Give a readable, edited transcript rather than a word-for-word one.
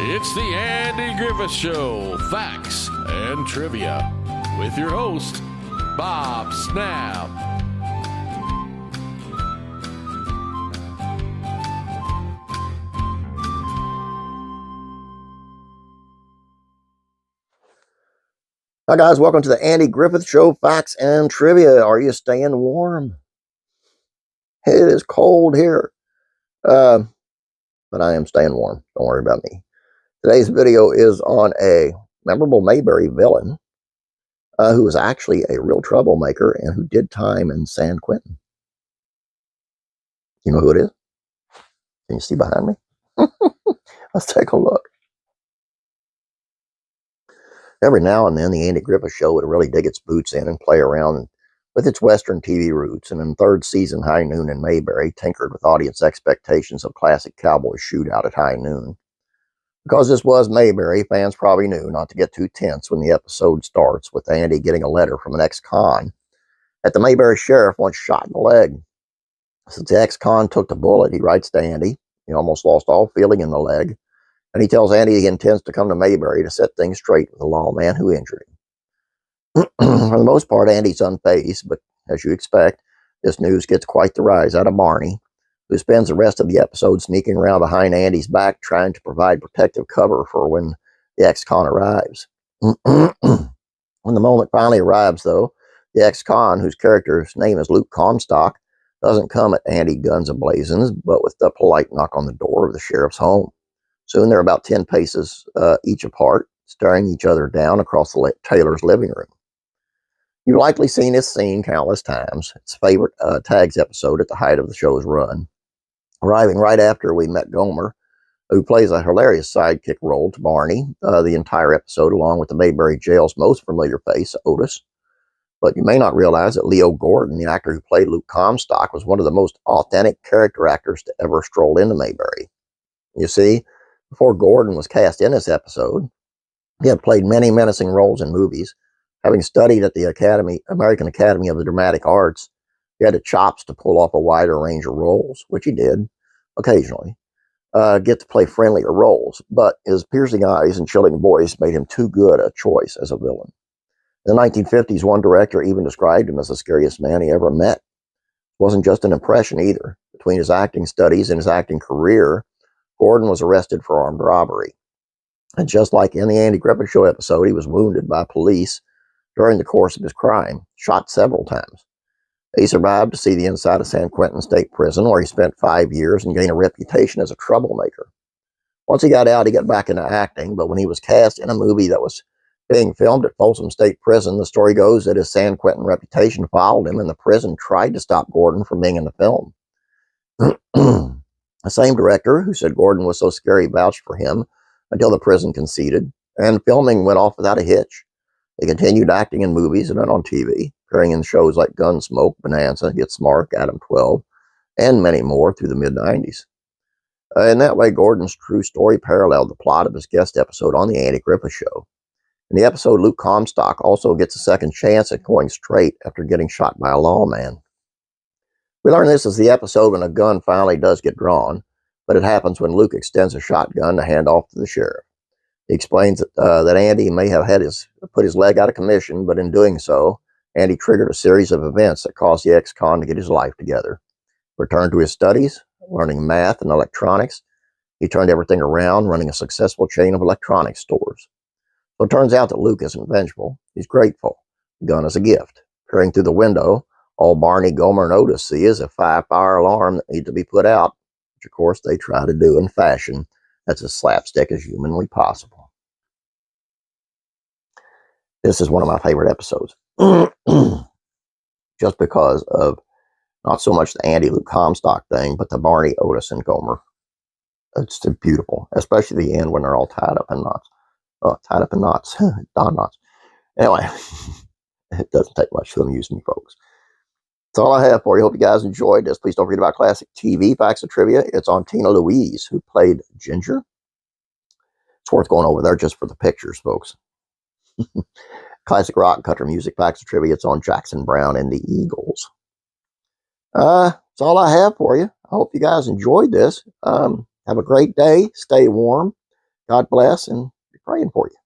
It's the Andy Griffith Show, Facts and Trivia, with your host, Bob Snap. Hi guys, welcome to the Andy Griffith Show, Facts and Trivia. Are you staying warm? It is cold here, but I am staying warm. Don't worry about me. Today's video is on a memorable Mayberry villain who was actually a real troublemaker and who did time in San Quentin. You know who it is? Can you see behind me? Let's take a look. Every now and then, the Andy Griffith Show would really dig its boots in and play around with its Western TV roots, and in third season, High Noon in Mayberry tinkered with audience expectations of classic cowboy shootout at high noon. Because this was Mayberry, fans probably knew not to get too tense when the episode starts with Andy getting a letter from an ex-con that the Mayberry sheriff once shot in the leg. Since the ex-con took the bullet, he writes to Andy, he almost lost all feeling in the leg, and he tells Andy he intends to come to Mayberry to set things straight with the lawman who injured him. For the most part, Andy's unfazed, but as you expect, this news gets quite the rise out of Barney, who spends the rest of the episode sneaking around behind Andy's back trying to provide protective cover for when the ex-con arrives. When the moment finally arrives, though, the ex-con, whose character's name is Luke Comstock, doesn't come at Andy guns a-blazing, but with a polite knock on the door of the sheriff's home. Soon they're about 10 paces each apart, staring each other down across the Taylor's living room. You've likely seen this scene countless times. It's a favorite Tags episode at the height of the show's run. Arriving right after we met Gomer, who plays a hilarious sidekick role to Barney the entire episode, along with the Mayberry Jail's most familiar face, Otis. But you may not realize that Leo Gordon, the actor who played Luke Comstock, was one of the most authentic character actors to ever stroll into Mayberry. You see, before Gordon was cast in this episode, he had played many menacing roles in movies. Having studied at the American Academy of the Dramatic Arts, he had the chops to pull off a wider range of roles, which he did occasionally, get to play friendlier roles, but his piercing eyes and chilling voice made him too good a choice as a villain. In the 1950s, one director even described him as the scariest man he ever met. It wasn't just an impression either. Between his acting studies and his acting career, Gordon was arrested for armed robbery. And just like in the Andy Griffith Show episode, he was wounded by police during the course of his crime, shot several times. He survived to see the inside of San Quentin State Prison, where he spent 5 years and gained a reputation as a troublemaker. Once he got out, he got back into acting, but when he was cast in a movie that was being filmed at Folsom State Prison, the story goes that his San Quentin reputation followed him, and the prison tried to stop Gordon from being in the film. The same director who said Gordon was so scary vouched for him until the prison conceded, and filming went off without a hitch. He continued acting in movies and then on TV, appearing in shows like Gunsmoke, Bonanza, Get Smart, Adam 12, and many more through the mid-90s. In that way, Gordon's true story paralleled the plot of his guest episode on the Andy Griffith Show. In the episode, Luke Comstock also gets a second chance at going straight after getting shot by a lawman. We learn this as the episode when a gun finally does get drawn, but it happens when Luke extends a shotgun to hand off to the sheriff. He explains that Andy may have put his leg out of commission, but in doing so, Andy triggered a series of events that caused the ex-con to get his life together. Returned to his studies, learning math and electronics, he turned everything around, running a successful chain of electronics stores. So it turns out that Luke isn't vengeful. He's grateful. The gun is a gift. Peering through the window, all Barney, Gomer, and Otis see is a 5-fire alarm that needs to be put out, which of course they try to do in fashion that's as slapstick as humanly possible. This is one of my favorite episodes. Just because of not so much the Andy Luke Comstock thing, but the Barney, Otis, and Gomer. It's beautiful, especially the end when they're all tied up in knots. Tied up in knots. Don knots. Anyway, it doesn't take much to amuse me, folks. That's all I have for you. Hope you guys enjoyed this. Please don't forget about classic TV, Facts and Trivia. It's on Tina Louise, who played Ginger. It's worth going over there just for the pictures, folks. Classic rock and country music, Facts and Trivia. It's on Jackson Browne and the Eagles. That's all I have for you. I hope you guys enjoyed this. Have a great day. Stay warm. God bless, and be praying for you.